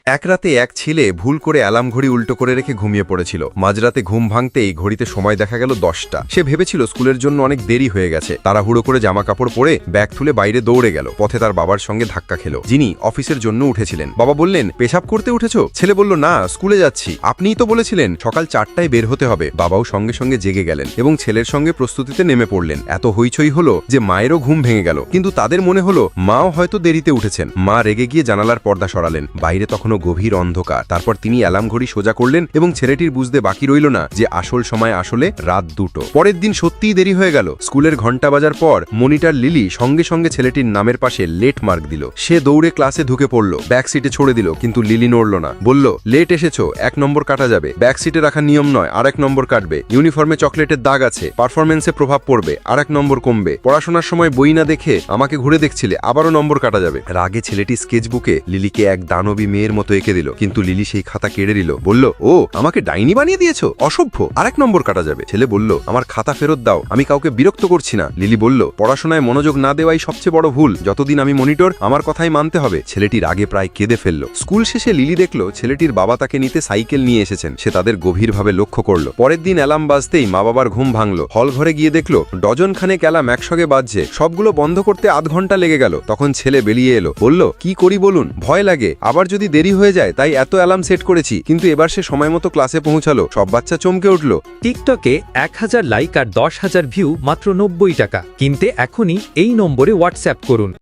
এক রাতে এক ছেলে ভুল করে অ্যালার্ম ঘড়ি উল্টো করে রেখে ঘুমিয়ে পড়েছিল। মাঝরাতে ঘুম ভাঙতেই ঘড়িতে সময় দেখা গেল 10টা। সে ভেবেছিল স্কুলের জন্য অনেক দেরি হয়ে গেছে। তাড়াহুড়ো করে জামা কাপড় পরে ব্যাগ তুলে বাইরে দৌড়ে গেল। পথে তার বাবার সঙ্গে ধাক্কা খেল, যিনি অফিসের জন্য উঠেছিলেন। বাবা বললেন, পেশাব করতে উঠেছো? ছেলে বলল, না, স্কুলে যাচ্ছি। আপনিই তো বলেছিলেন সকাল 4টায় বের হতে হবে। বাবাও সঙ্গে সঙ্গে জেগে গেলেন এবং ছেলের সঙ্গে প্রস্তুতিতে নেমে পড়লেন। এত হইচই হলো যে মায়েরও ঘুম ভেঙে গেল, কিন্তু তাদের মনে হলো মাও হয়তো দেরিতে উঠেছেন। মা রেগে গিয়ে জানালার পর্দা সরালেন। বাইরে তখনও গভীর অন্ধকার। তারপর তিনি অ্যালার্ম ঘড়ি সোজা করলেন এবং ছেলেটির বুঝতে বাকি রইল না যে আসল সময় আসলে রাত 2টো। পরের দিন সত্যিই দেরি হয়ে গেল। স্কুলের ঘন্টা বাজার পর মনিটর লিলি সঙ্গে সঙ্গে ছেলেটির নামের পাশে লেট মার্ক দিল। সে দৌড়ে ক্লাসে ঢুকে পড়ল, ব্যাক সিটে ছড়ে দিল, কিন্তু লিলি নড়ল না। বলল, লেট এসেছো, 1 নম্বর কাটা যাবে। ব্যাক সিটে রাখা নিয়ম নয়, আর 1 নম্বর কাটবে। ইউনিফর্মে চকলেটের দাগ আছে, পারফরমেন্সে প্রভাব পড়বে, আর 1 নম্বর কমবে। পড়াশোনার সময় বই না দেখে আমাকে ঘুরে দেখছিলে, আবারও নম্বর কাটা যাবে। রাগে ছেলেটি স্কেচবুকে লিলিকে এক দানবী মেয়ের মতো এঁকে দিল, কিন্তু লিলি সেই খাতা কেড়ে দিল। বলল, ও আমাকে ডাইনি বানিয়ে দিয়েছো, অসভ্য, আর 1 নম্বর কাটা যাবে। ছেলে বলল, আমার খাতা ফেরত দাও, আমি কাউকে বিরক্ত করছি না। লিলি বলল, পড়াশোনায় মনোযোগ না দেওয়াই সবচেয়ে বড় ভুল। যতদিন আমি মনিটর, আমার কথাই মানতে হবে। ছেলেটির আগে প্রায় কেঁদে ফেলল। স্কুল শেষে লিলি দেখল ছেলেটির বাবা তাকে নিতে সাইকেল নিয়ে এসেছেন। সে তাদের গভীরভাবে লক্ষ্য করল। পরের দিন অ্যালার্ম বাজতেই মা বাবার ঘুম ভাঙল। হল ঘরে গিয়ে দেখল ডজন খানেক অ্যালার্ম একসঙ্গে বাজছে। সবগুলো বন্ধ করতে আধ ঘন্টা লেগে গেল। তখন ছেলে বেরিয়ে এলো, বলল, কি করি বলুন, ভয় লাগে, আবার যদি দেরি হয়ে যায়, তাই এত অ্যালার্ম সেট করেছি। কিন্তু এবার সে সময় মতো ক্লাসে পৌঁছালো। সব বাচ্চা চমকে উঠল। টিকটকে 1000 লাইক আর 10,000 ভিউ মাত্র 90 টাকা। কিনতে এখনই এই নম্বরে হোয়াটসঅ্যাপ করুন।